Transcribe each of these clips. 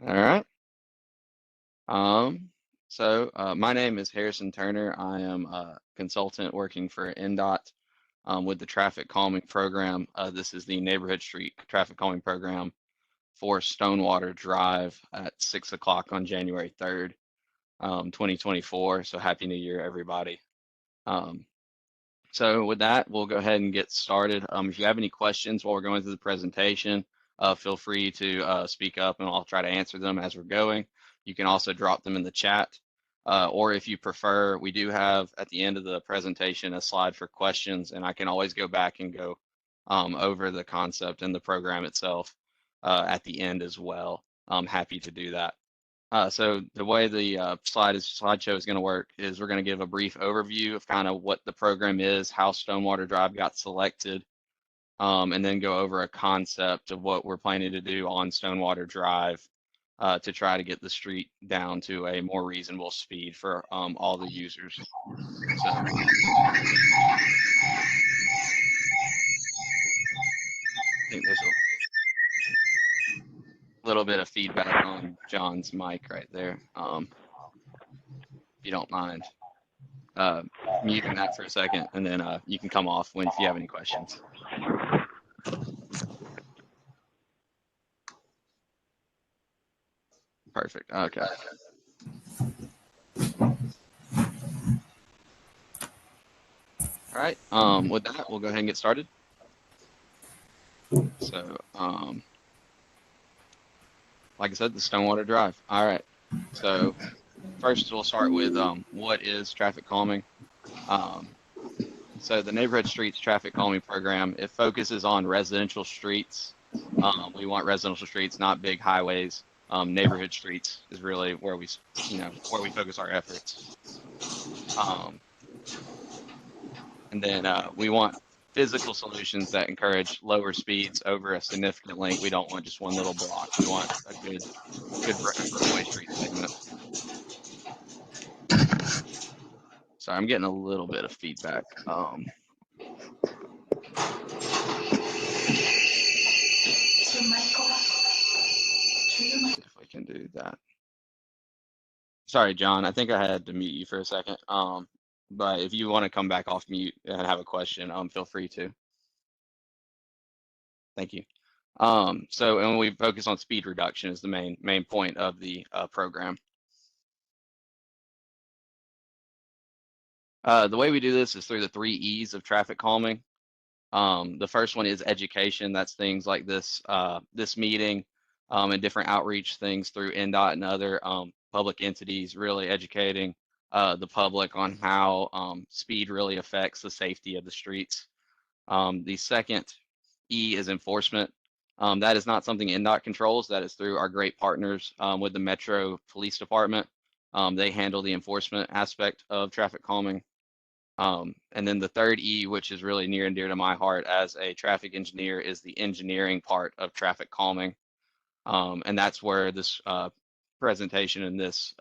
All right. Um, my name is Harrison Turner. I am a consultant working for NDOT with the traffic calming program. This is the neighborhood street traffic calming program for Stonewater Drive at 6 o'clock on January 3rd, 2024. So Happy New Year, everybody. Um, so with that, we'll go ahead and get started. If you have any questions while we're going through the presentation, feel free to speak up and I'll try to answer them as we're going. You can also drop them in the chat. Or if you prefer, we do have at the end of the presentation a slide for questions, and I can always go back and go over the concept and the program itself at the end as well. I'm happy to do that. So the way the slideshow is going to work is we're going to give a brief overview of kind of what the program is, how Stonewater Drive got selected, and then go over a concept of what we're planning to do on Stonewater Drive to try to get the street down to a more reasonable speed for all the users. So I think there's a little bit of feedback on John's mic right there. If you don't mind muting that for a second, and then you can come off if you have any questions. Perfect. Okay. All right. With that, we'll go ahead and get started. So, like I said, the Stonewater Drive. All right. So first, we'll start with what is traffic calming. So the Neighborhood Streets Traffic Calming Program, it focuses on residential streets. We want residential streets, not big highways. Neighborhood streets is really where we focus our efforts. And then we want physical solutions that encourage lower speeds over a significant length. We don't want just one little block. We want a good breakaway street segment. Sorry, I'm getting a little bit of feedback. If I can do that. Sorry, John. I think I had to mute you for a second. But if you want to come back off mute and have a question, feel free to. Thank you. And we focus on speed reduction is the main point of the program. The way we do this is through the 3 E's of traffic calming. The first one is education. That's things like this meeting and different outreach things through NDOT and other public entities, really educating the public on how speed really affects the safety of the streets. The second E is enforcement. That is not something NDOT controls. That is through our great partners with the Metro Police Department. They handle the enforcement aspect of traffic calming. And then the third E, which is really near and dear to my heart as a traffic engineer, is the engineering part of traffic calming. And that's where this presentation and this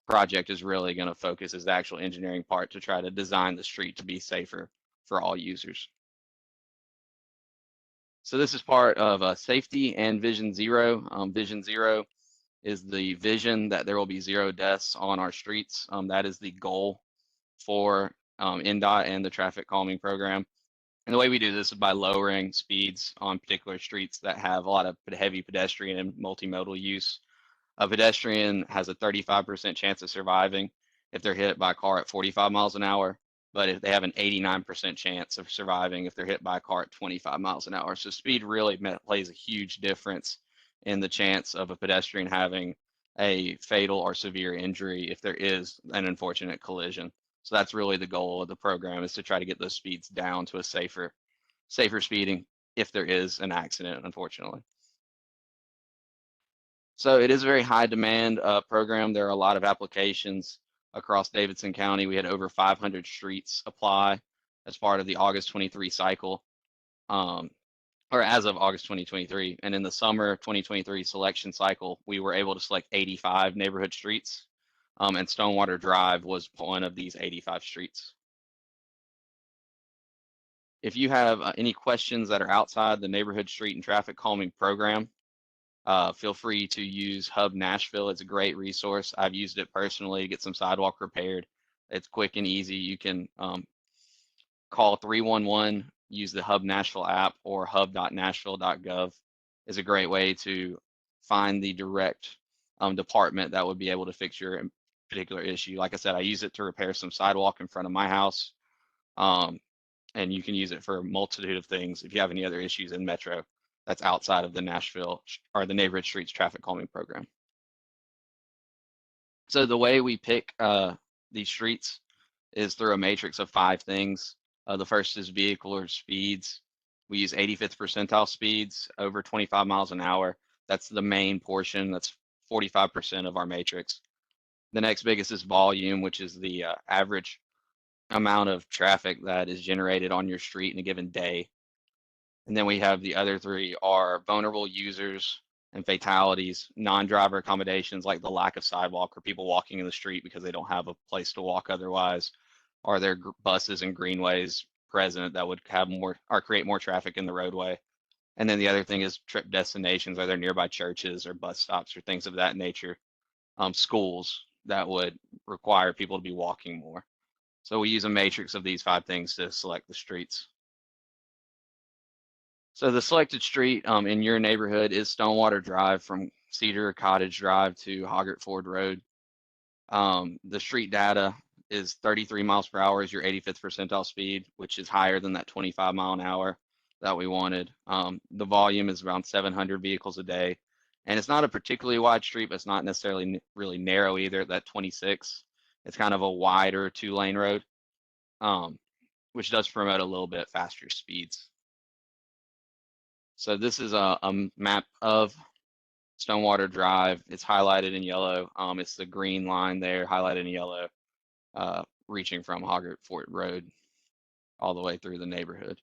project is really going to focus, is the actual engineering part to try to design the street to be safer for all users. So this is part of safety and Vision Zero. Vision Zero is the vision that there will be 0 deaths on our streets. That is the goal for NDOT and the traffic calming program. And the way we do this is by lowering speeds on particular streets that have a lot of heavy pedestrian and multimodal use. A pedestrian has a 35% chance of surviving if they're hit by a car at 45 miles an hour, but if they have an 89% chance of surviving if they're hit by a car at 25 miles an hour. So speed really plays a huge difference in the chance of a pedestrian having a fatal or severe injury if there is an unfortunate collision. So that's really the goal of the program, is to try to get those speeds down to a safer speeding if there is an accident, unfortunately. So it is a very high demand program. There are a lot of applications across Davidson County. We had over 500 streets apply as part of the August 23 cycle, or as of August 2023. And in the summer 2023 selection cycle, we were able to select 85 neighborhood streets. And Stonewater Drive was one of these 85 streets. If you have any questions that are outside the neighborhood street and traffic calming program, feel free to use Hub Nashville. It's a great resource. I've used it personally to get some sidewalk repaired. It's quick and easy. You can call 311, use the Hub Nashville app, or hub.nashville.gov is a great way to find the direct department that would be able to fix your particular issue. Like I said, I use it to repair some sidewalk in front of my house. And you can use it for a multitude of things if you have any other issues in Metro that's outside of the Nashville or the Neighborhood Streets traffic calming program. So the way we pick these streets is through a matrix of 5 things. The first is vehicular speeds. We use 85th percentile speeds over 25 miles an hour. That's the main portion. That's 45% of our matrix. The next biggest is volume, which is the average amount of traffic that is generated on your street in a given day. And then we have the other 3 are vulnerable users and fatalities, non-driver accommodations like the lack of sidewalk or people walking in the street because they don't have a place to walk otherwise. Are there buses and greenways present that would have more or create more traffic in the roadway? And then the other thing is trip destinations. Are there nearby churches or bus stops or things of that nature? Schools that would require people to be walking more. So we use a matrix of these 5 things to select the streets. So the selected street in your neighborhood is Stonewater Drive from Cedar Cottage Drive to Hoggart Ford Road. The street data is 33 miles per hour is your 85th percentile speed, which is higher than that 25 mile an hour that we wanted. The volume is around 700 vehicles a day. And it's not a particularly wide street, but it's not necessarily really narrow either, that 26. It's kind of a wider 2-lane road, which does promote a little bit faster speeds. So this is a map of Stonewater Drive. It's highlighted in yellow. It's the green line there highlighted in yellow, reaching from Hoggart Fort Road all the way through the neighborhood.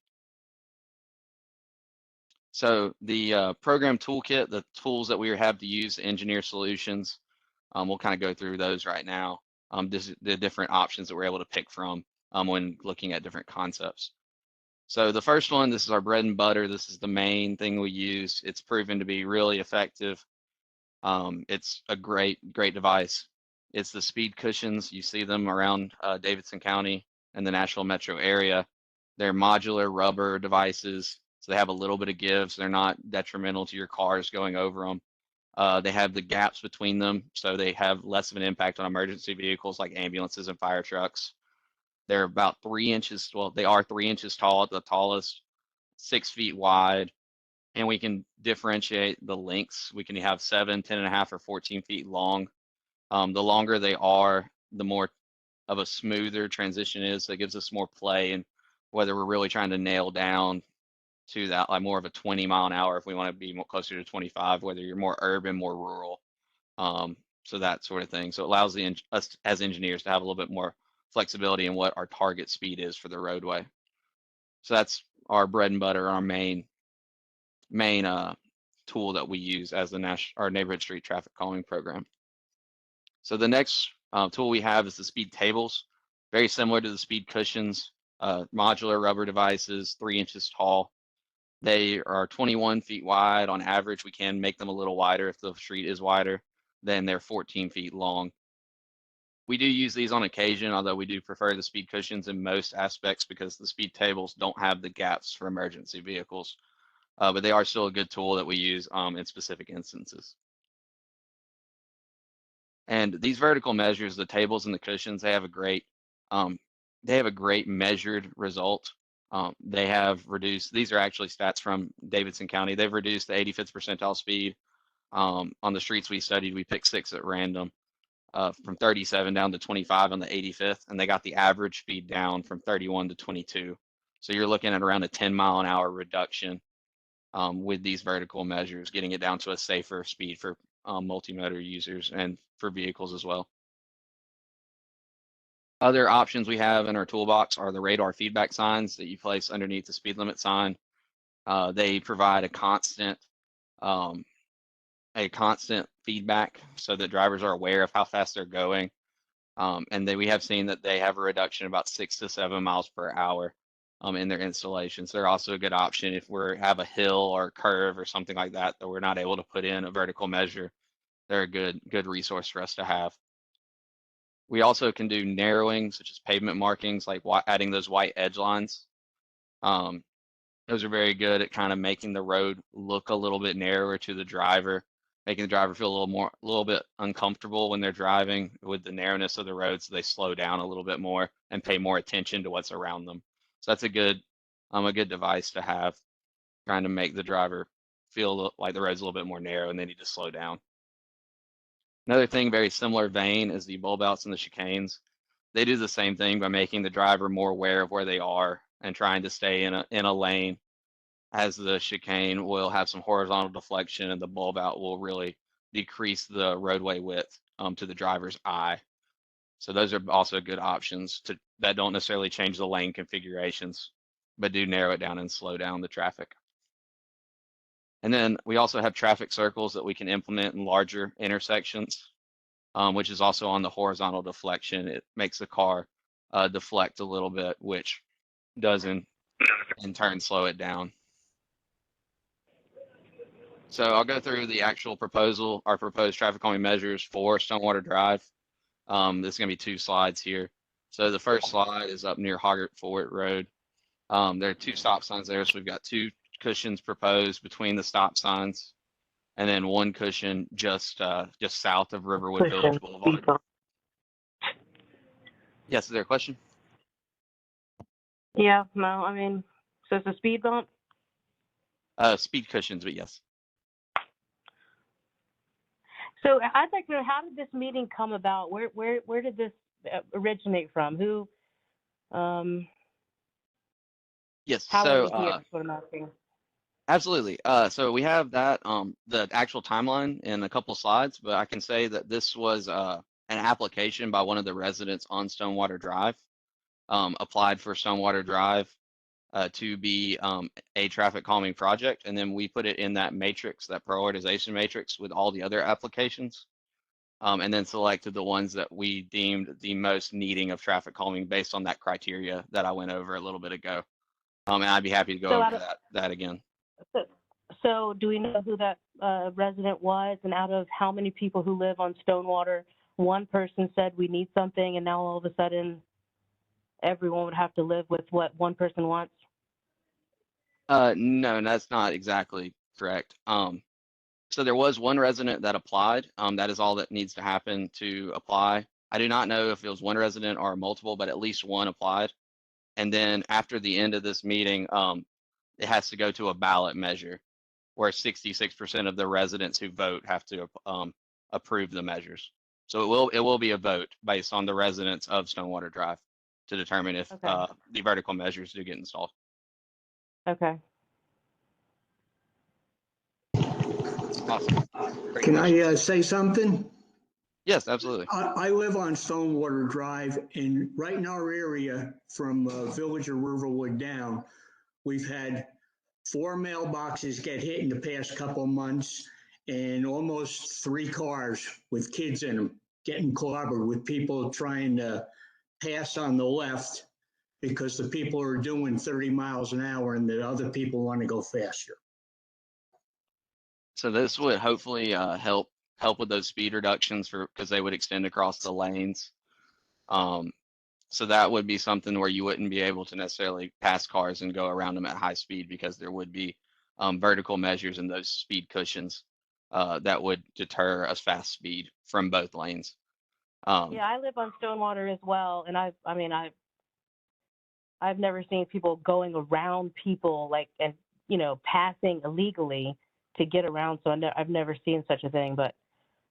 So the program toolkit, the tools that we have to use to engineer solutions, we'll kind of go through those right now. The different options that we're able to pick from when looking at different concepts. So the first one, this is our bread and butter. This is the main thing we use. It's proven to be really effective. It's a great device. It's the speed cushions. You see them around Davidson County and the Nashville metro area. They're modular rubber devices, so they have a little bit of give, so they're not detrimental to your cars going over them. They have the gaps between them, so they have less of an impact on emergency vehicles like ambulances and fire trucks. They're about 3 inches, well, they are 3 inches tall at the tallest, 6 feet wide, and we can differentiate the lengths. We can have 7, 10.5, or 14 feet long. The longer they are, the more of a smoother transition is. So it gives us more play, and whether we're really trying to nail down to that, like more of a 20 mile an hour, if we want to be more closer to 25, whether you're more urban, more rural, so that sort of thing. So it allows us as engineers to have a little bit more flexibility in what our target speed is for the roadway. So that's our bread and butter, our main tool that we use as our neighborhood street traffic calming program. So the next tool we have is the speed tables, very similar to the speed cushions, modular rubber devices, 3 inches tall. They are 21 feet wide on average. We can make them a little wider if the street is wider. Then they're 14 feet long. We do use these on occasion, although we do prefer the speed cushions in most aspects because the speed tables don't have the gaps for emergency vehicles. But they are still a good tool that we use in specific instances. And these vertical measures, the tables and the cushions, they have a great measured result. They have reduced, these are actually stats from Davidson County. They've reduced the 85th percentile speed on the streets we studied. We picked 6 at random, from 37 down to 25 on the 85th, and they got the average speed down from 31 to 22. So you're looking at around a 10 mile an hour reduction with these vertical measures, getting it down to a safer speed for multimodal users and for vehicles as well. Other options we have in our toolbox are the radar feedback signs that you place underneath the speed limit sign. They provide a constant feedback so that drivers are aware of how fast they're going. And then we have seen that they have a reduction about 6 to 7 miles per hour in their installations. They're also a good option if we have a hill or curve or something like that that we're not able to put in a vertical measure. They're a good resource for us to have. We also can do narrowing, such as pavement markings, like adding those white edge lines. Um, those are very good at kind of making the road look a little bit narrower to the driver, making the driver feel a little bit uncomfortable when they're driving with the narrowness of the road, so they slow down a little bit more and pay more attention to what's around them. So that's a good device to have, trying to make the driver feel like the road's a little bit more narrow and they need to slow down. Another thing, very similar vein, is the bulb outs and the chicanes. They do the same thing by making the driver more aware of where they are and trying to stay in a lane, as the chicane will have some horizontal deflection and the bulb out will really decrease the roadway width to the driver's eye. So those are also good options that don't necessarily change the lane configurations, but do narrow it down and slow down the traffic. And then we also have traffic circles that we can implement in larger intersections, which is also on the horizontal deflection. It makes the car deflect a little bit, which does in turn slow it down. So I'll go through the actual proposal, our proposed traffic calming measures for Stonewater Drive. This is going to be 2 slides here. So the first slide is up near Hoggart Fort Road. There are 2 stop signs there, so we've got 2 cushions proposed between the stop signs, and then 1 cushion just south of Riverwood Village Boulevard. Yes, is there a question? Yeah, no, I mean, so it's a speed bump? Speed cushions, but yes. So I'd like to know, how did this meeting come about? Where did this originate from? Who? Yes. How so are we here? That's what I'm asking. Absolutely. So we have that the actual timeline in a couple slides, but I can say that this was an application by one of the residents on Stonewater Drive. Applied for Stonewater Drive to be a traffic calming project, and then we put it in that matrix, that prioritization matrix, with all the other applications, and then selected the ones that we deemed the most needing of traffic calming based on that criteria that I went over a little bit ago. And I'd be happy to go over that again. So do we know who that resident was, and out of how many people who live on Stonewater, one person said we need something, and now all of a sudden everyone would have to live with what one person wants? No, that's not exactly correct. So there was one resident that applied. That is all that needs to happen to apply. I do not know if it was one resident or multiple, but at least one applied. And then after the end of this meeting, it has to go to a ballot measure, where 66% of the residents who vote have to approve the measures. So it will be a vote based on the residents of Stonewater Drive to determine if the vertical measures do get installed. Okay. Awesome. Can I say something? Yes, absolutely. I live on Stonewater Drive, and right in our area from Village of Riverwood down, we've had 4 mailboxes get hit in the past couple of months, and almost 3 cars with kids in them getting clobbered with people trying to pass on the left because the people are doing 30 miles an hour and the other people want to go faster. So this would hopefully help with those speed reductions because they would extend across the lanes. So that would be something where you wouldn't be able to necessarily pass cars and go around them at high speed, because there would be vertical measures in those speed cushions that would deter a fast speed from both lanes. Yeah, I live on Stonewater as well, and I've never seen people going around people, like, and passing illegally to get around. So I've never seen such a thing, but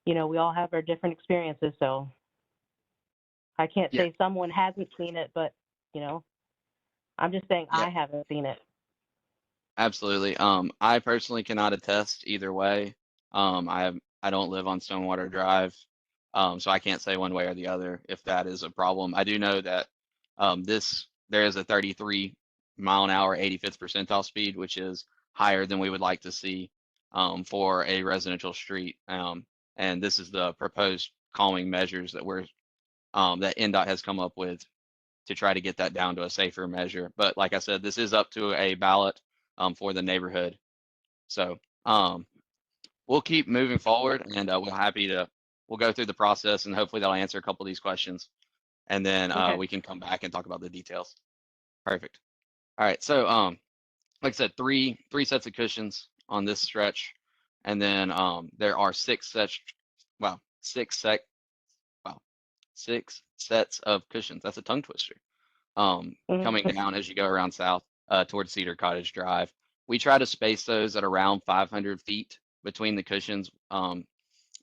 we all have our different experiences, so I can't say someone hasn't seen it, but I'm just saying I haven't seen it. Absolutely. I personally cannot attest either way. I don't live on Stonewater Drive, so I can't say one way or the other if that is a problem. I do know that there is a 33 mile an hour 85th percentile speed, which is higher than we would like to see for a residential street. And this is the proposed calming measures that that NDOT has come up with to try to get that down to a safer measure. But like I said, this is up to a ballot for the neighborhood. So we'll keep moving forward, and we'll go through the process, and hopefully that'll answer a couple of these questions, and then Okay. we can come back and talk about the details. Perfect. All right. So like I said, three sets of cushions on this stretch, and then there are six sets of cushions. That's a tongue twister. Coming Mhm. down as you go around south towards Cedar Cottage Drive. We try to space those at around 500 feet between the cushions.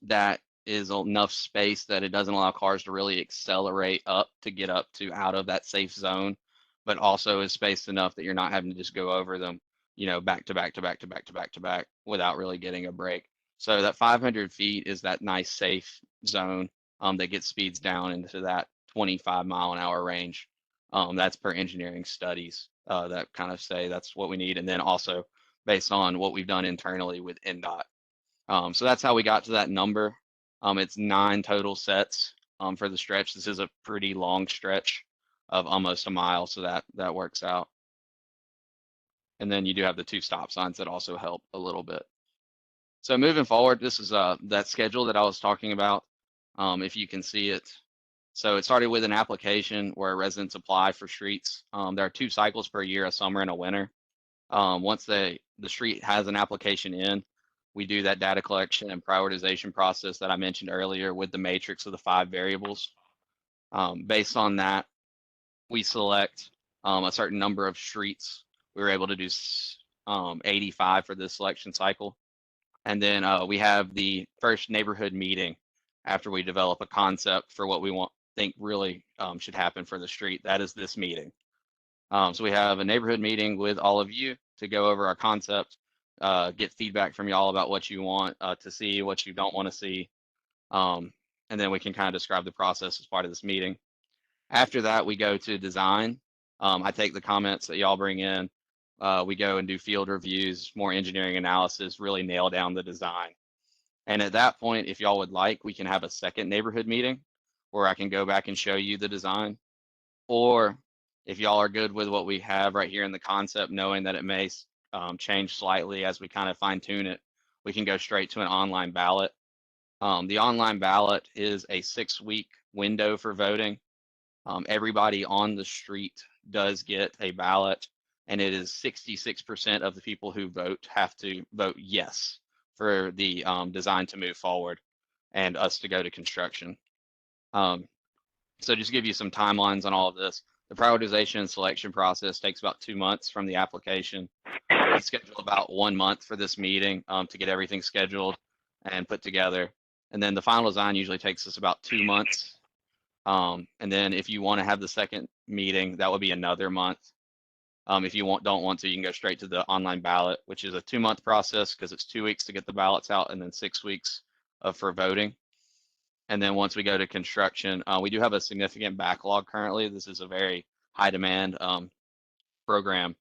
That is enough space that it doesn't allow cars to really accelerate up to get up to out of that safe zone, but also is spaced enough that you're not having to just go over them, back to back to back to back to back to back without really getting a break. So that 500 feet is that nice safe zone that gets speeds down into that 25-mile-an-hour range. That's per engineering studies that kind of say that's what we need, and then also based on what we've done internally with NDOT. So that's how we got to that number. It's 9 total sets for the stretch. This is a pretty long stretch of almost a mile, so that works out. And then you do have the 2 stop signs that also help a little bit. So moving forward, this is that schedule that I was talking about. If you can see it. So it started with an application where residents apply for streets. There are 2 cycles per year, a summer and a winter. Once the street has an application in, we do that data collection and prioritization process that I mentioned earlier with the matrix of the 5 variables. Based on that, we select a certain number of streets. We were able to do 85 for this selection cycle. And then we have the first neighborhood meeting after we develop a concept for what we think really should happen for the street. That is this meeting. So we have a neighborhood meeting with all of you to go over our concept, get feedback from y'all about what you want to see, what you don't want to see. And then we can kind of describe the process as part of this meeting. After that, we go to design. I take the comments that y'all bring in. We go and do field reviews, more engineering analysis, really nail down the design. And at that point, if y'all would like, we can have a second neighborhood meeting where I can go back and show you the design. Or if y'all are good with what we have right here in the concept, knowing that it may change slightly as we kind of fine tune it, we can go straight to an online ballot. The online ballot is a 6-week window for voting. Everybody on the street does get a ballot, and it is 66% of the people who vote have to vote yes for the design to move forward and us to go to construction. So just to give you some timelines on all of this, the prioritization and selection process takes about 2 months from the application. We schedule about 1 month for this meeting to get everything scheduled and put together. And then the final design usually takes us about 2 months. And then if you want to have the second meeting, that would be another month. If you don't want to, you can go straight to the online ballot, which is a 2-month process because it's 2 weeks to get the ballots out and then 6 weeks for voting. And then once we go to construction, we do have a significant backlog currently. This is a very high demand program.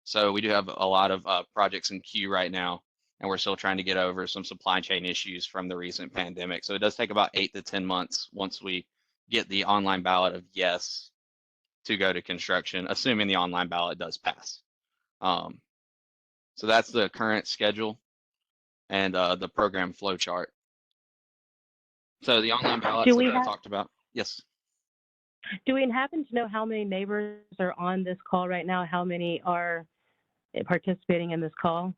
So we do have a lot of projects in queue right now, and we're still trying to get over some supply chain issues from the recent pandemic. So it does take about 8 to 10 months once we get the online ballot of yes to go to construction, assuming the online ballot does pass. So that's the current schedule and the program flow chart. So the online ballots that I talked about, yes. Do we happen to know how many neighbors are on this call right now? How many are participating in this call?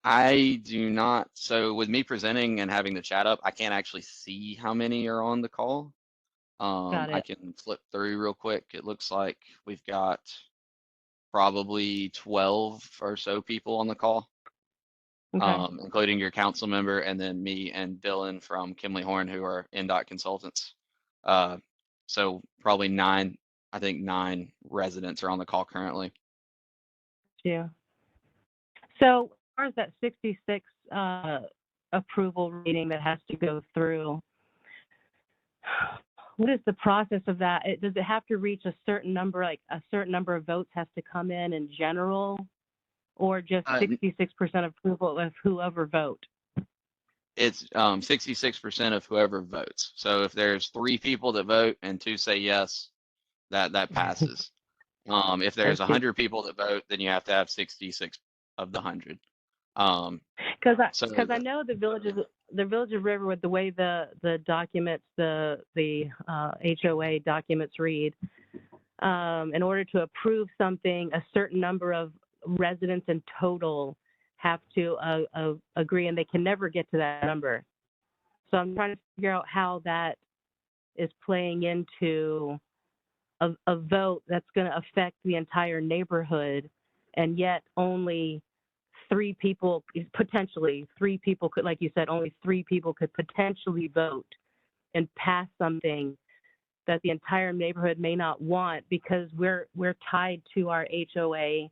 I do not. So with me presenting and having the chat up, I can't actually see how many are on the call. Got I it. can flip through real quick. It looks like we've got probably 12 or so people on the call, Okay. including your council member and then me and Dylan from Kimley Horn, who are NDOT consultants. So probably 9, I think 9 residents are on the call currently. Yeah. So as far as that 66 approval rating that has to go through, what is the process of that? Does it have to reach a certain number, like a certain number of votes has to come in general, or just 66% approval of whoever vote? It's 66% of whoever votes. So if there's 3 people that vote and 2 say yes, that passes. If there's Thank you. 100 people that vote, then you have to have 66 of the 100. So Because I know the Village of River, with the way the documents, the HOA documents read, in order to approve something, a certain number of residents in total have to agree, and they can never get to that number. So I'm trying to figure out how that is playing into a vote that's going to affect the entire neighborhood, and yet only potentially three people could, like you said, only 3 people could potentially vote and pass something that the entire neighborhood may not want, because we're tied to our HOA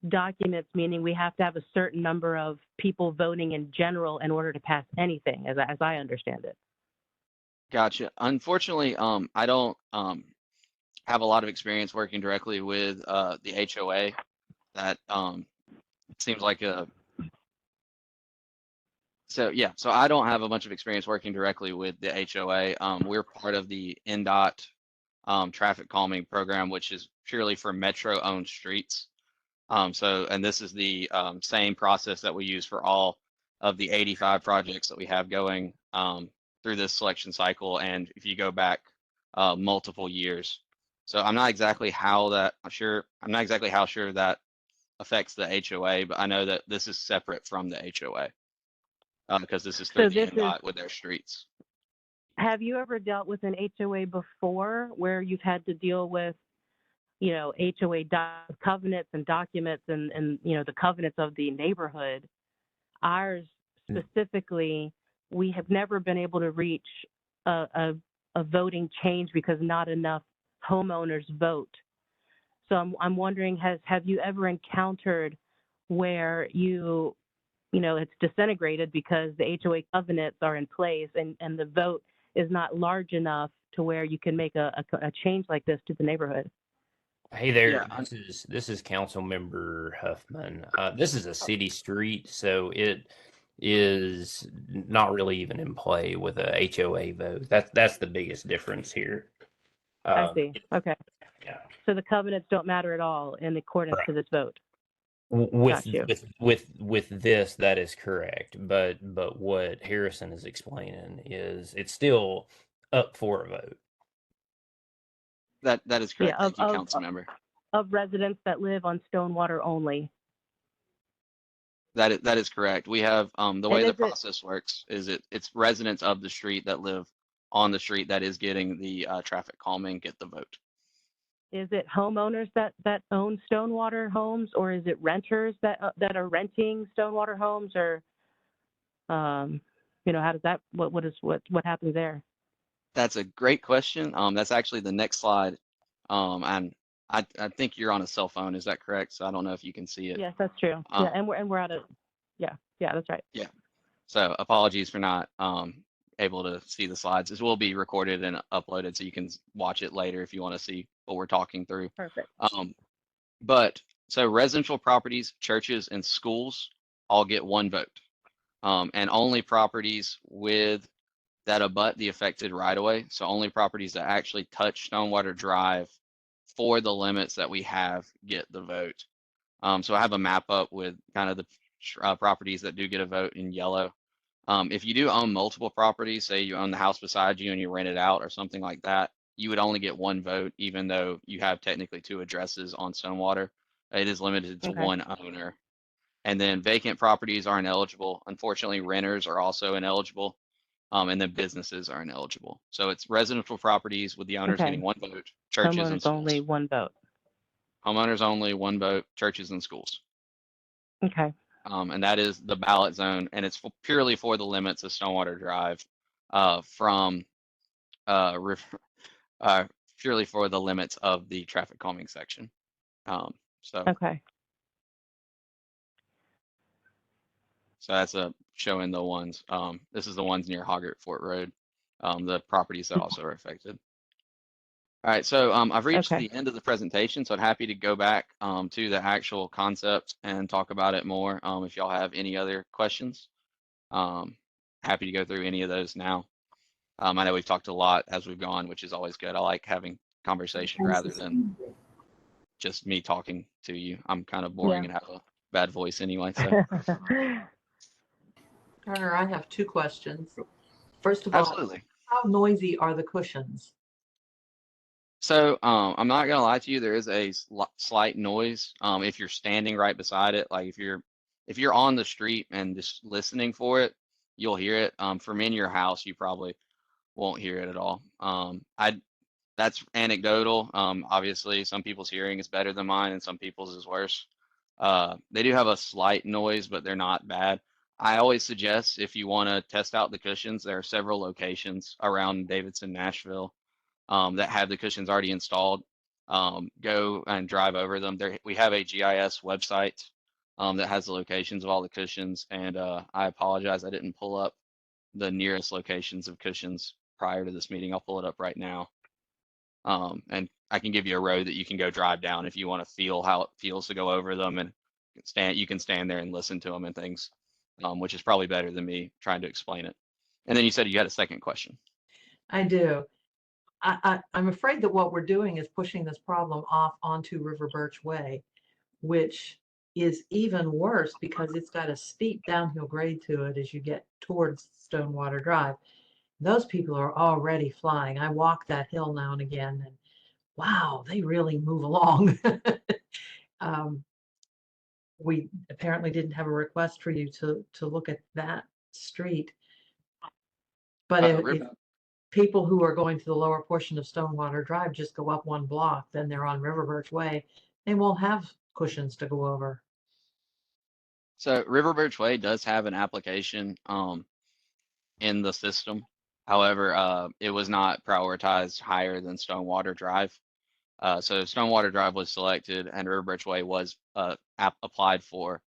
documents, meaning we have to have a certain number of people voting in general in order to pass anything, as I understand it. gotcha. Unfortunately, I don't have a lot of experience working directly with the HOA. That seems like a so yeah. So I don't have a bunch of experience working directly with the HOA. We're part of the NDOT traffic calming program, which is purely for metro-owned streets. And this is the same process that we use for all of the 85 projects that we have going through this selection cycle. And if you go back multiple years, so I'm not exactly how sure that affects the HOA, but I know that this is separate from the HOA because this is through So the this is, NDOT with their streets. have you ever dealt with an HOA before where you've had to deal with, HOA covenants and documents and, the covenants of the neighborhood? Ours specifically, we have never been able to reach a voting change because not enough homeowners vote. So I'm wondering, have you ever encountered where it's disintegrated because the HOA covenants are in place and the vote is not large enough to where you can make a change like this to the neighborhood? Hey there, Yeah, this is Council Member Huffman. This is a city street, so it is not really even in play with a HOA vote. That's the biggest difference here. I see. Okay. Yeah. So the covenants don't matter at all in accordance to this vote. With Got you. with this, that is correct. But what Harrison is explaining is it's still up for a vote. that is correct. Yeah, Thank you, council member. of residents that live on Stonewater only. That is correct. We have the way And the is it, process works is it's residents of the street that live on the street that is getting the traffic calming get the vote. is it homeowners that own Stonewater homes, or is it renters that are renting Stonewater homes, or how does that, what happens there? That's a great question. That's actually the next slide. And I think you're on a cell phone. Is that correct? So I don't know if you can see it. Yes, that's true. Yeah, and we're at a, yeah, that's right. Yeah. So apologies for not able to see the slides. This will be recorded and uploaded, so you can watch it later if you want to see what we're talking through. Perfect. But so residential properties, churches, and schools all get one vote, and only properties with that abut the affected right-of-way. So only properties that actually touch Stonewater Drive for the limits that we have get the vote. So I have a map up with kind of the properties that do get a vote in yellow. If you do own multiple properties, say you own the house beside you and you rent it out or something like that, you would only get one vote, even though you have technically 2 addresses on Stonewater. It is limited to Okay. one owner. And then vacant properties are ineligible. Unfortunately, renters are also ineligible. And then businesses are ineligible. So it's residential properties with the owners getting Okay. one vote, churches and Homeowners schools. only, one vote. Homeowners only, one vote, churches and schools. Okay. And that is the ballot zone, and it's purely for the limits of Stonewater Drive, from purely for the limits of the traffic calming section. Okay. So that's showing the ones. This is the ones near Hoggart Fort Road, the properties that also are affected. All right, so I've reached Okay. the end of the presentation, so I'm happy to go back to the actual concept and talk about it more. If y'all have any other questions, happy to go through any of those now. I know we've talked a lot as we've gone, which is always good. I like having conversation rather than just me talking to you. I'm kind of boring and have a bad voice anyway. So Turner, I have two questions. First of all, absolutely. how noisy are the cushions? So I'm not gonna lie to you, there is a slight noise if you're standing right beside it. Like if you're on the street and just listening for it, you'll hear it. From in your house, you probably won't hear it at all. I That's anecdotal. Obviously, some people's hearing is better than mine, and some people's is worse. They do have a slight noise, but they're not bad. I always suggest if you want to test out the cushions, there are several locations around Davidson, Nashville, that have the cushions already installed. Go and drive over them. We have a GIS website that has the locations of all the cushions, and I apologize, I didn't pull up the nearest locations of cushions prior to this meeting. I'll pull it up right now. And I can give you a road that you can go drive down if you want to feel how it feels to go over them, and you can stand there and listen to them and things, which is probably better than me trying to explain it. And then you said you had a second question. I do. I'm afraid that what we're doing is pushing this problem off onto River Birch Way, which is even worse because it's got a steep downhill grade to it as you get towards Stonewater Drive. Those people are already flying. I walk that hill now and again, and wow, they really move along. We apparently didn't have a request for you to look at that street. But if people who are going to the lower portion of Stonewater Drive just go up one block, then they're on River Birch Way. They won't have cushions to go over. So River Birch Way does have an application in the system. However, it was not prioritized higher than Stonewater Drive. So Stonewater Drive was selected and River Birch Way was applied for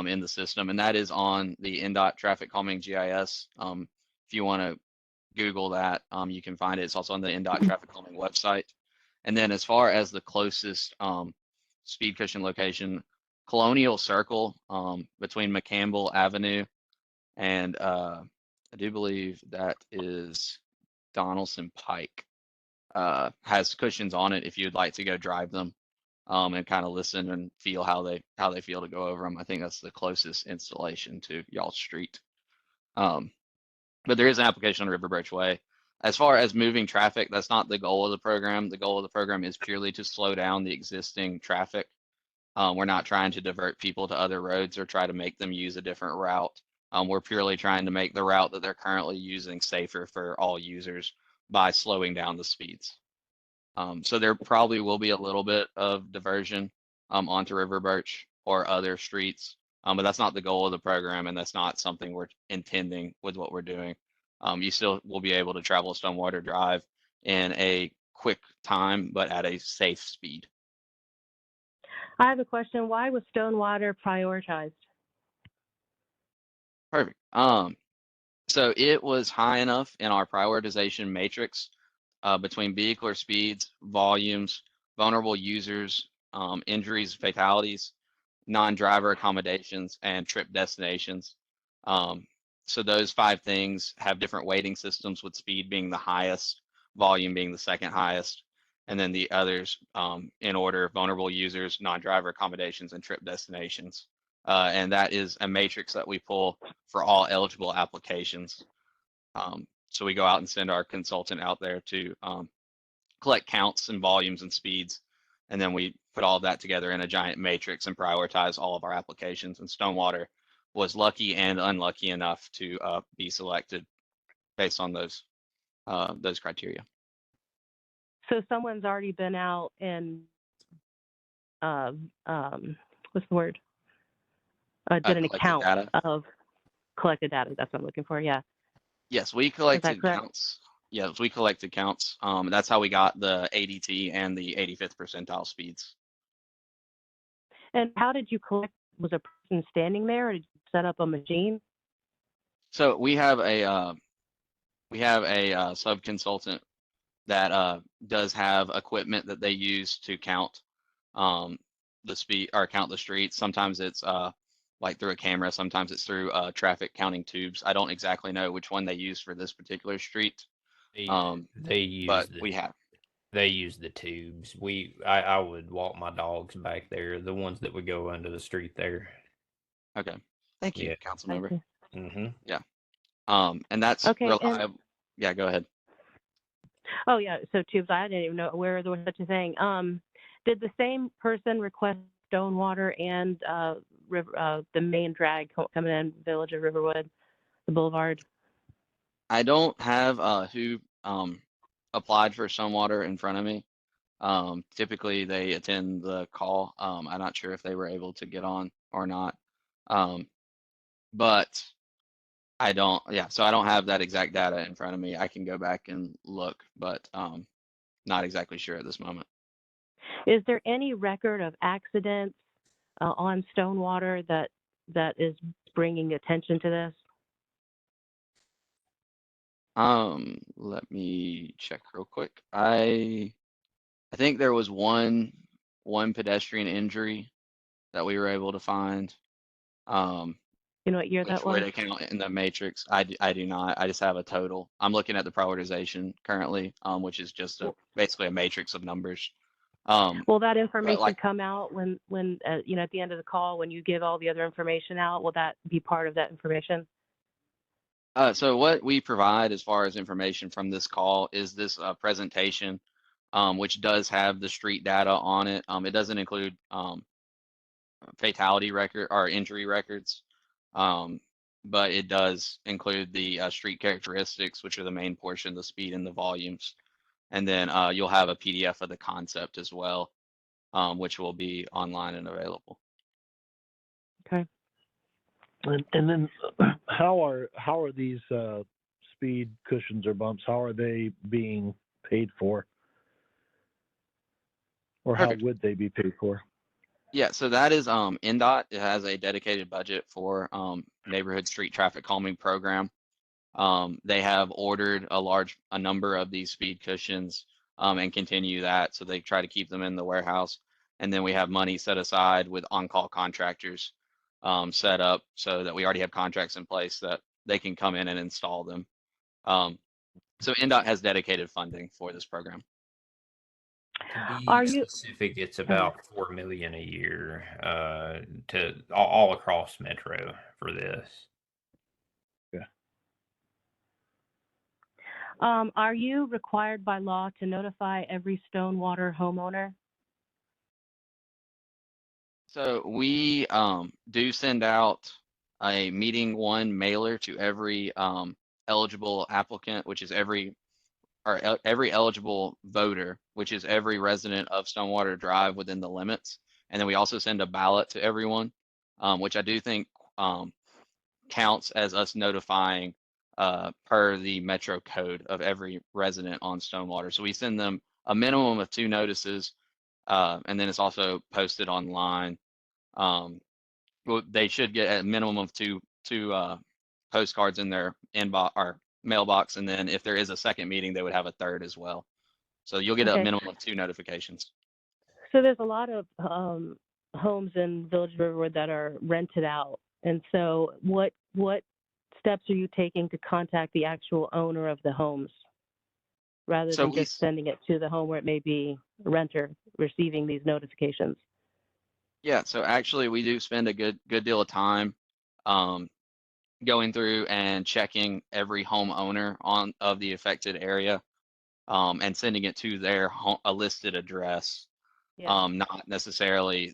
in the system, and that is on the NDOT traffic calming GIS. If you want to Google that, you can find it. It's also on the NDOT traffic calming website. And then as far as the closest speed cushion location, Colonial Circle between McCampbell Avenue and I do believe that is Donaldson Pike, has cushions on it if you'd like to go drive them and kind of listen and feel how they feel to go over them. I think that's the closest installation to y'all's street. But there is an application on River Birch Way. As far as moving traffic, that's not the goal of the program. The goal of the program is purely to slow down the existing traffic. We're not trying to divert people to other roads or try to make them use a different route. We're purely trying to make the route that they're currently using safer for all users by slowing down the speeds. So there probably will be a little bit of diversion onto River Birch or other streets, but that's not the goal of the program, and that's not something we're intending with what we're doing. You still will be able to travel Stonewater Drive in a quick time, but at a safe speed. I have a question. Why was Stonewater prioritized? Perfect. So it was high enough in our prioritization matrix between vehicular speeds, volumes, vulnerable users, injuries, fatalities, non-driver accommodations, and trip destinations. So those 5 things have different weighting systems, with speed being the highest, volume being the second highest, and then the others in order: vulnerable users, non-driver accommodations, and trip destinations. And that is a matrix that we pull for all eligible applications. So we go out and send our consultant out there to collect counts and volumes and speeds, and then we put all of that together in a giant matrix and prioritize all of our applications. And Stonewater was lucky and unlucky enough to be selected based on those criteria. So someone's already been out and what's the word? Did an account of collected data. That's what I'm looking for. Yeah. Yes, we collected counts. Yes, we collected counts. That's how we got the ADT and the 85th percentile speeds. And how did you collect? Was a person standing there, or did you set up a machine? So we have a sub consultant that does have equipment that they use to count the speed or count the streets. Sometimes it's like through a camera, sometimes it's through traffic counting tubes. I don't exactly know which one they use for this particular street. They use, but we have. They use the tubes. I would walk my dogs back there, the ones that would go under the street there. Okay. Thank you, Yeah. council I member. see. Mm-hmm. Yeah. And that's Okay, and reliable. Yeah, go ahead. oh yeah, so tubes. I didn't even know where there was such a thing. Did the same person request Stonewater and the main drag coming in Village of Riverwood, the Boulevard? I don't have who applied for Stonewater in front of me. Typically they attend the call. I'm not sure if they were able to get on or not. But I don't, yeah, so I don't have that exact data in front of me. I can go back and look, but not exactly sure at this moment. Is there any record of accidents on Stonewater that is bringing attention to this? Let me check real quick. I think there was one pedestrian injury that we were able to find. You know what year Which that would was? account in the matrix. I do not. I just have a total. I'm looking at the prioritization currently, which is just basically a matrix of numbers. Will that But information like, come out when you know, at the end of the call, when you give all the other information out? Will that be part of that information? so what we provide as far as information from this call is this presentation, which does have the street data on it. It doesn't include fatality record or injury records. But it does include the street characteristics, which are the main portion, the speed and the volumes. And then you'll have a PDF of the concept as well, which will be online and available. Okay. And then how are these speed cushions or bumps? How are they being paid for? Or how Perfect. would they be paid for? Yeah, so that is NDOT. It has a dedicated budget for neighborhood street traffic calming program. They have ordered a number of these speed cushions and continue that. So they try to keep them in the warehouse. And then we have money set aside with on-call contractors set up so that we already have contracts in place that they can come in and install them. So NDOT has dedicated funding for this program. To be Are you? specific, it's about 4 million a year to all across Metro for this. Yeah. Are you required by law to notify every Stonewater homeowner? So we do send out a meeting one mailer to every eligible applicant, which is every eligible voter, which is every resident of Stonewater Drive within the limits. And then we also send a ballot to everyone, which I do think counts as us notifying per the Metro code of every resident on Stonewater. So we send them a minimum of 2 notices, and then it's also posted online. Well, they should get a minimum of two postcards in their inbox or mailbox, and then if there is a second meeting, they would have a third as well. So you'll get a Okay. minimum of 2 notifications. So there's a lot of homes in Village of Riverwood that are rented out, and so what steps are you taking to contact the actual owner of the homes, rather So than just sending it to the home where it may be a renter receiving these notifications? yeah, so actually we do spend a good deal of time going through and checking every homeowner of the affected area and sending it to their a listed address. Yeah. Not necessarily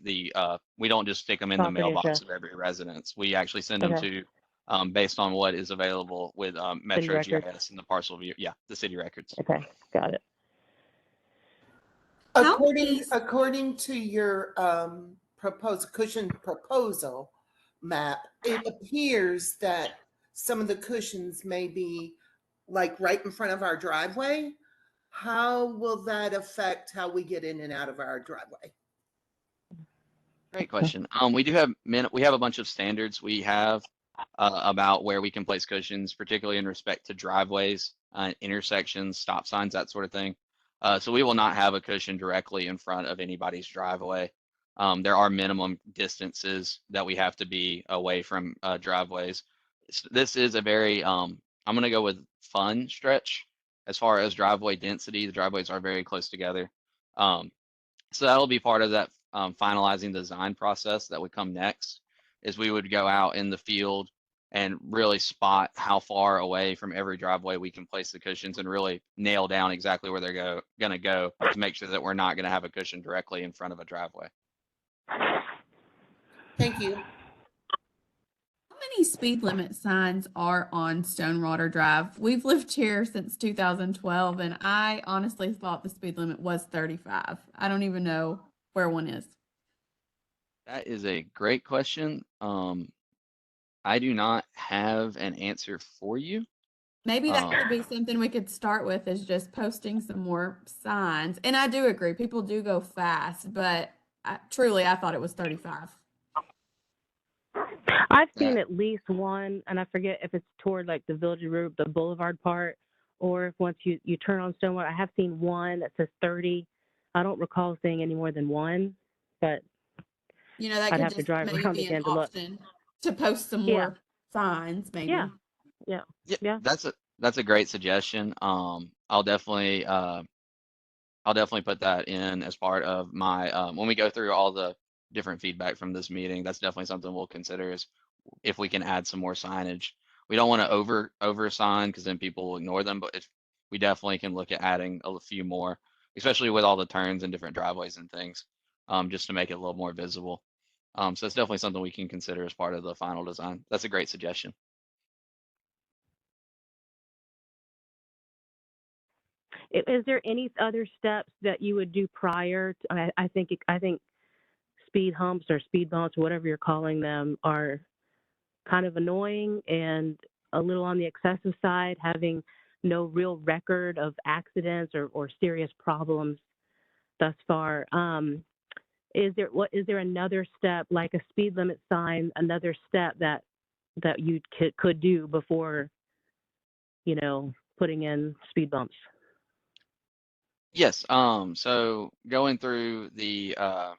we don't just stick them in the Property mailbox address. of every residence. We actually send them Okay. to based on what is available with City Metro records. GIS and the parcel view. Yeah, the city records. Okay, got it. According to your proposed cushion proposal map, it appears that some of the cushions may be like right in front of our driveway. How will that affect how we get in and out of our driveway? Great question. We do have we have a bunch of standards we have about where we can place cushions, particularly in respect to driveways, intersections, stop signs, that sort of thing. So we will not have a cushion directly in front of anybody's driveway. There are minimum distances that we have to be away from driveways. This is a very, I'm going to go with fun stretch As far as driveway density, the driveways are very close together. So that'll be part of that finalizing design process that would come next, is we would go out in the field and really spot how far away from every driveway we can place the cushions and really nail down exactly where they're going to go to make sure that we're not going to have a cushion directly in front of a driveway. Thank you. How many speed limit signs are on Stonewater Drive? We've lived here since 2012, and I honestly thought the speed limit was 35. I don't even know where one is. That is a great question. I do not have an answer for you. Maybe that could be something we could start with, is just posting some more signs. And I do agree, people do go fast, but truly, I thought it was 35. I've seen at least one, and I forget if it's toward like the Village Route, the Boulevard part, or if once you turn on Stonewater. I have seen one that says 30. I don't recall seeing any more than one, but You know, that I'd could have to just drive maybe around be an again to look. option to post some more signs, maybe. Yeah. That's a great suggestion. I'll definitely put that in as part of my when we go through all the different feedback from this meeting. That's definitely something we'll consider, is if we can add some more signage. We don't want to over sign, because then people will ignore them, but if we definitely can look at adding a few more, especially with all the turns and different driveways and things, just to make it a little more visible. So it's definitely something we can consider as part of the final design. That's a great suggestion. Is there any other steps that you would do prior to, I think speed humps or speed bumps, whatever you're calling them, are kind of annoying and a little on the excessive side, having no real record of accidents or serious problems thus far. Is there another step, like a speed limit sign, another step that you could do before, putting in speed bumps? Yes. So going through the kind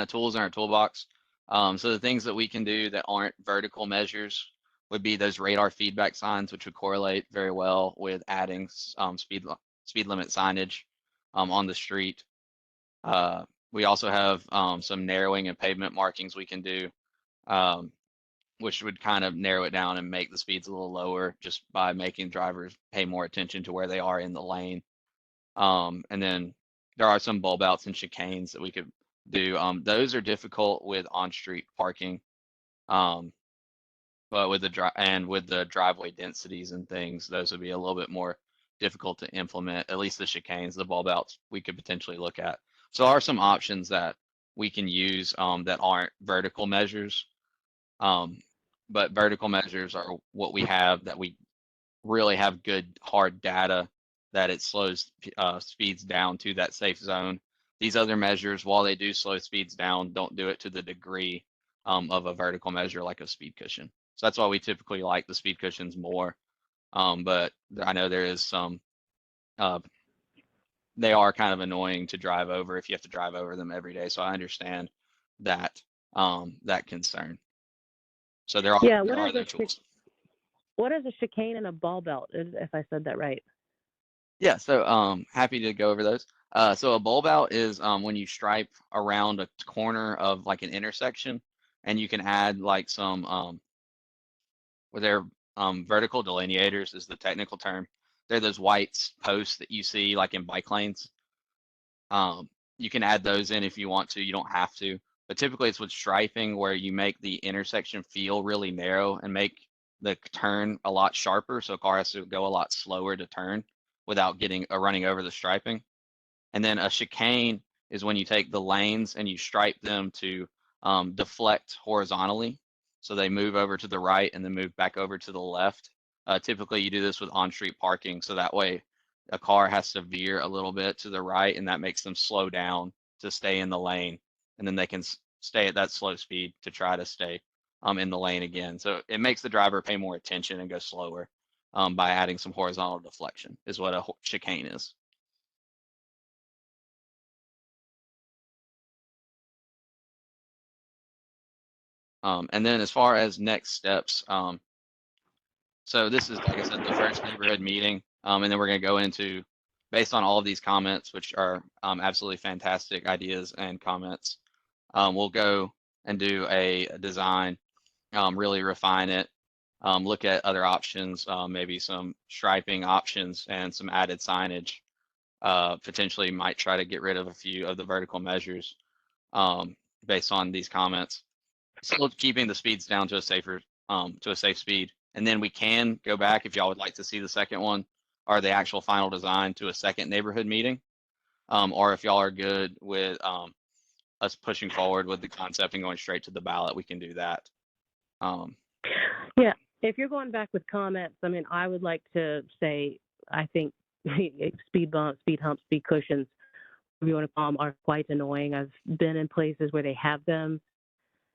of tools in our toolbox. So the things that we can do that aren't vertical measures would be those radar feedback signs, which would correlate very well with adding speed limit signage on the street. We also have some narrowing and pavement markings we can do, which would kind of narrow it down and make the speeds a little lower, just by making drivers pay more attention to where they are in the lane. And then there are some bulb outs and chicanes that we could do. Those are difficult with on-street parking, but with the driveway densities and things, those would be a little bit more difficult to implement. At least the chicanes, the bulb outs, we could potentially look at. So there are some options that we can use that aren't vertical measures, but vertical measures are what we have, that we really have good hard data that it slows speeds down to that safe zone. These other measures, while they do slow speeds down, don't do it to the degree of a vertical measure like a speed cushion. So that's why we typically like the speed cushions more. But I know there is some, they are kind of annoying to drive over if you have to drive over them every day. So I understand that that concern. So there are other tools. What is a chicane and a bulb out, if I said that right? Yeah, so happy to go over those. So a bulb out is when you stripe around a corner of like an intersection, and you can add like some where they're vertical delineators is the technical term. They're those white posts that you see like in bike lanes. You can add those in if you want to. You don't have to, but typically it's with striping where you make the intersection feel really narrow and make the turn a lot sharper, so a car has to go a lot slower to turn without getting running over the striping. And then a chicane is when you take the lanes and you stripe them to deflect horizontally, so they move over to the right and then move back over to the left. Typically, you do this with on-street parking, so that way a car has to veer a little bit to the right, and that makes them slow down to stay in the lane, and then they can stay at that slow speed to try to stay in the lane again. So it makes the driver pay more attention and go slower by adding some horizontal deflection, is what a chicane is. And then as far as next steps, So this is, like I said, the first neighborhood meeting, and then we're going to go into, based on all of these comments, which are absolutely fantastic ideas and comments. We'll go and do a design, really refine it, look at other options, maybe some striping options and some added signage. Potentially might try to get rid of a few of the vertical measures based on these comments. Still keeping the speeds down to a safe speed. And then we can go back if y'all would like to see the second one or the actual final design to a second neighborhood meeting. Or if y'all are good with us pushing forward with the concept and going straight to the ballot, we can do that. Yeah, if you're going back with comments, I mean, I would like to say, I think speed bumps, speed humps, speed cushions, whatever you want to call them, are quite annoying. I've been in places where they have them,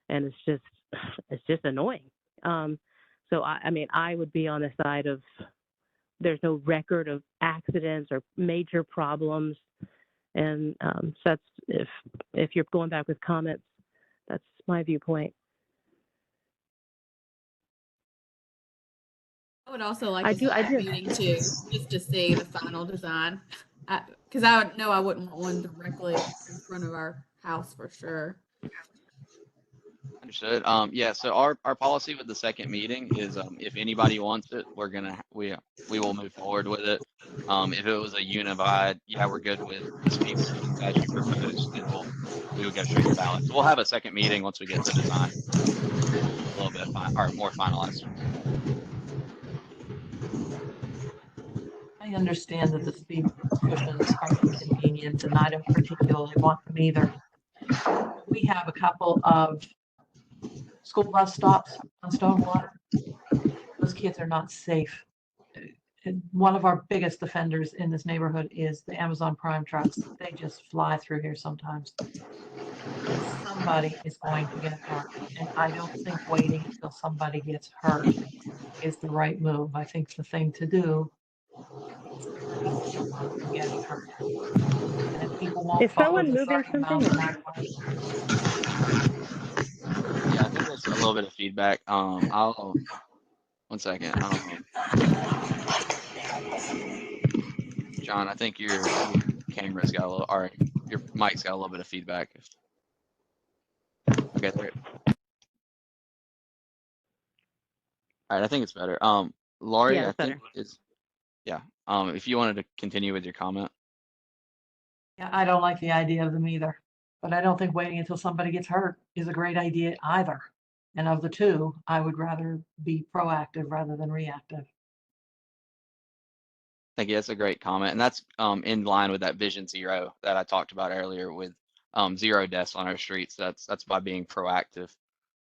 and it's just annoying. So I mean, I would be on the side of there's no record of accidents or major problems, and so that's if you're going back with comments, that's my viewpoint. I would also like I a do. second meeting too, just to see the final design. Because I know I wouldn't want one directly in front of our house for sure. Understood. Yeah, so our policy with the second meeting is if anybody wants it, we will move forward with it. If it was a unified, yeah, we're good with the speed limits as you proposed, then we would go straight to ballot. So we'll have a second meeting once we get the design a little bit or more finalized. I understand that the speed cushions are inconvenient, and I don't particularly want them either. We have a couple of school bus stops on Stonewater. Those kids are not safe. And one of our biggest offenders in this neighborhood is the Amazon Prime trucks. They just fly through here sometimes. Somebody is going to get hurt, and I don't think waiting until somebody gets hurt is the right move. I think the thing to do is to people from getting hurt. And if people won't Is follow someone the moving 30 something? miles an hour, Yeah, I think there's a little bit of feedback. One second. John, I think your camera's got a little, or your mic's got a little bit of feedback. Okay, there. All right, I think it's better. Laurie, Yeah, I it's think better. is, yeah. If you wanted to continue with your comment. yeah, I don't like the idea of them either. But I don't think waiting until somebody gets hurt is a great idea either. And of the two, I would rather be proactive rather than reactive. Thank you. That's a great comment, and that's in line with that Vision Zero that I talked about earlier with 0 deaths on our streets. That's by being proactive.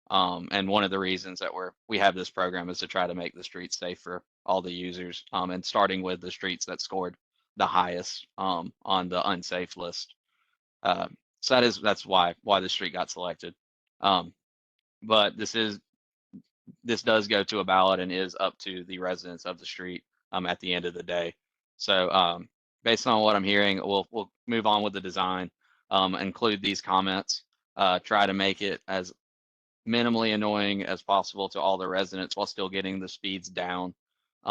And one of the reasons that we have this program is to try to make the streets safe for all the users, and starting with the streets that scored the highest on the unsafe list. So that's why the street got selected. But this does go to a ballot and is up to the residents of the street at the end of the day. So based on what I'm hearing, we'll move on with the design, include these comments, try to make it as minimally annoying as possible to all the residents while still getting the speeds down.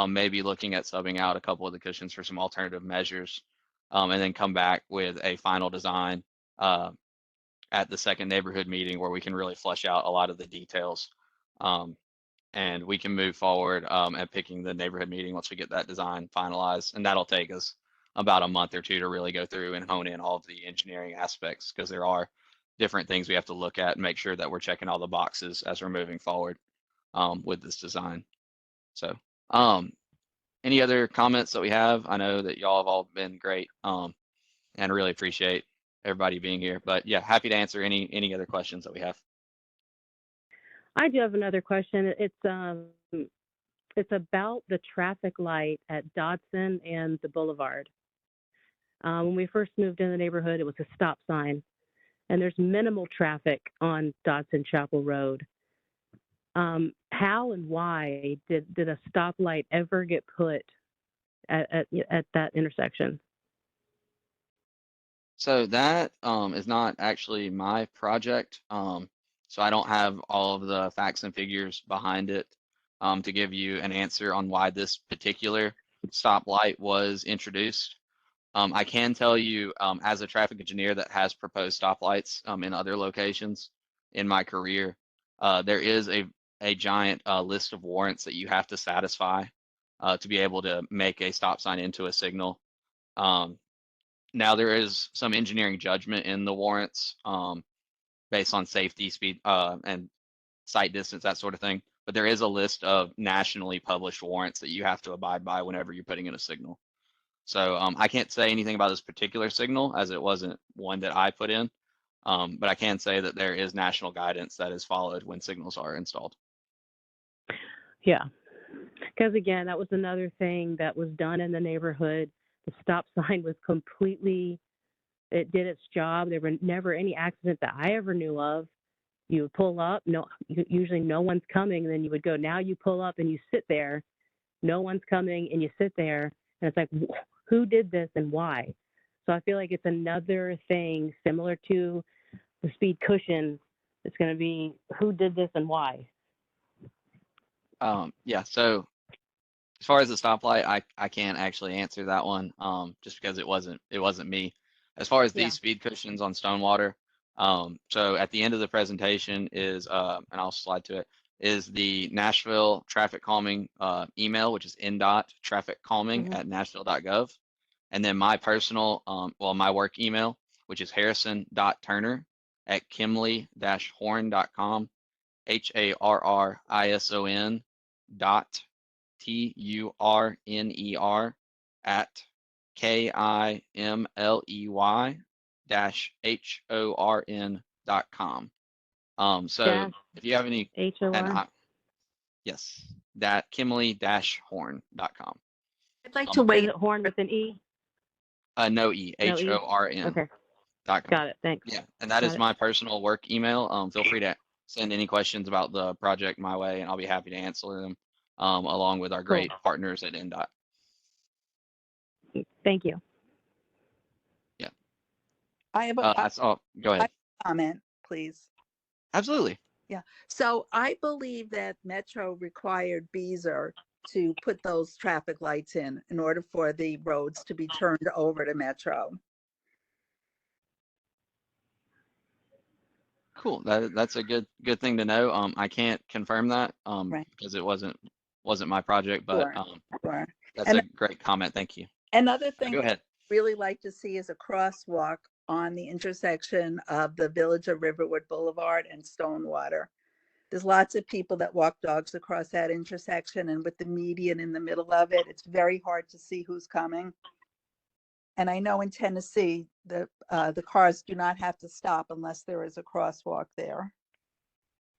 Maybe looking at subbing out a couple of the cushions for some alternative measures, and then come back with a final design at the second neighborhood meeting where we can really flesh out a lot of the details. And we can move forward at picking the neighborhood meeting once we get that design finalized. And that'll take us about a month or two to really go through and hone in all of the engineering aspects, because there are different things we have to look at and make sure that we're checking all the boxes as we're moving forward with this design. So any other comments that we have? I know that y'all have all been great and really appreciate everybody being here. But yeah, happy to answer any other questions that we have. I do have another question. It's about the traffic light at Dodson and the Boulevard. When we first moved in the neighborhood, it was a stop sign, and there's minimal traffic on Dodson Chapel Road. How and why did a stoplight ever get put at that intersection? So that is not actually my project. So I don't have all of the facts and figures behind it. to give you an answer on why this particular stoplight was introduced. I can tell you, as a traffic engineer that has proposed stoplights in other locations in my career, there is a giant list of warrants that you have to satisfy to be able to make a stop sign into a signal. Now there is some engineering judgment in the warrants based on safety, speed, and sight distance, that sort of thing. But there is a list of nationally published warrants that you have to abide by whenever you're putting in a signal. So I can't say anything about this particular signal as it wasn't one that I put in, but I can say that there is national guidance that is followed when signals are installed. Yeah, because again, that was another thing that was done in the neighborhood. The stop sign was completely, it did its job. There were never any accidents that I ever knew of. You would pull up, usually no one's coming, and then you would go. Now you pull up and you sit there, no one's coming, and you sit there, and it's like, who did this and why? So I feel like it's another thing similar to the speed cushion. It's going to be who did this and why. Yeah, so as far as the stoplight, I can't actually answer that one just because it wasn't me. As far as these speed cushions on Stonewater, so at the end of the presentation is and I'll slide to it, is the Nashville traffic calming email, which is NDOT TrafficCalming.Nashville.gov, and then my personal my work email, which is harrison.turner@kimley-horn.com, HARRISON TURNER @KIMLEY-HORN.com. So if you have any, HOR. yes, that Kimley-horn.com. I'd like to wait. Is it horn with an E? No E, No E? HORN. Okay. .com. Got it. Thanks. Yeah, and that is my personal work email. Feel free to send any questions about the project my way, and I'll be happy to answer them along with our great partners at NDOT. Thank you. Yeah. I have a go ahead. comment, please. Absolutely. Yeah. So I believe that Metro required Beazer to put those traffic lights in order for the roads to be turned over to Metro. Cool. That's a good thing to know. I can't confirm that Right. because it wasn't my project, but Sure. that's a great comment. Thank you. Another thing Go ahead. I'd really like to see is a crosswalk on the intersection of the Village of Riverwood Boulevard and Stonewater. There's lots of people that walk dogs across that intersection, and with the median in the middle of it, it's very hard to see who's coming. And I know in Tennessee, the cars do not have to stop unless there is a crosswalk there.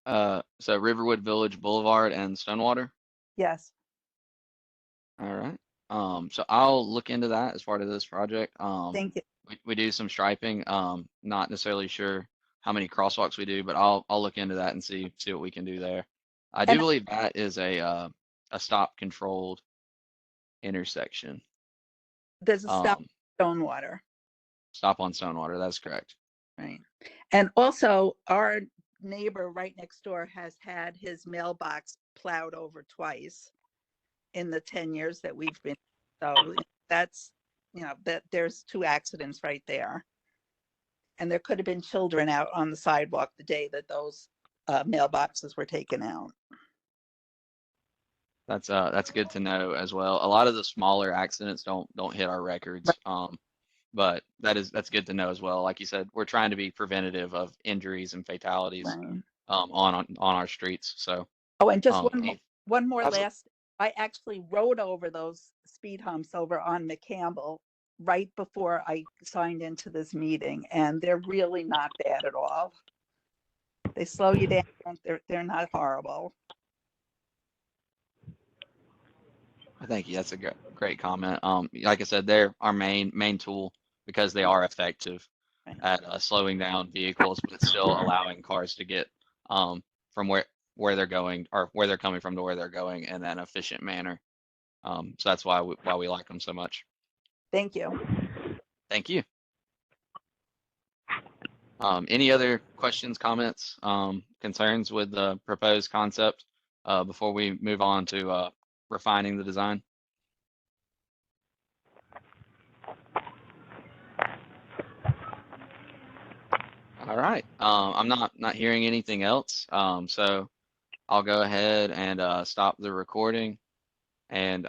So Riverwood Village Boulevard and Stonewater? Yes. All right. So I'll look into that as part of this project. Thank you. We do some striping. Not necessarily sure how many crosswalks we do, but I'll look into that and see what we can do there. I do believe that is a stop controlled intersection. There's a stop on Stonewater. Stop on Stonewater, that's correct. Right. And also our neighbor right next door has had his mailbox plowed over twice in the 10 years that we've been. So that's, that there's 2 accidents right there. And there could have been children out on the sidewalk the day that those mailboxes were taken out. That's good to know as well. A lot of the smaller accidents don't hit our records, but that's good to know as well. Like you said, we're trying to be preventative of injuries and fatalities on our streets. So and just one more absolutely. last. I actually rode over those speed humps over on McCampbell right before I signed into this meeting, and they're really not bad at all. They slow you down. They're not horrible. Thank you. That's a great comment. Like I said, they're our main tool because they are effective at slowing down vehicles, but still allowing cars to get from where they're going or where they're coming from to where they're going in an efficient manner. So that's why we like them so much. Thank you. Thank you. Any other questions, comments, concerns with the proposed concept before we move on to refining the design? All right. I'm not hearing anything else. So I'll go ahead and stop the recording, and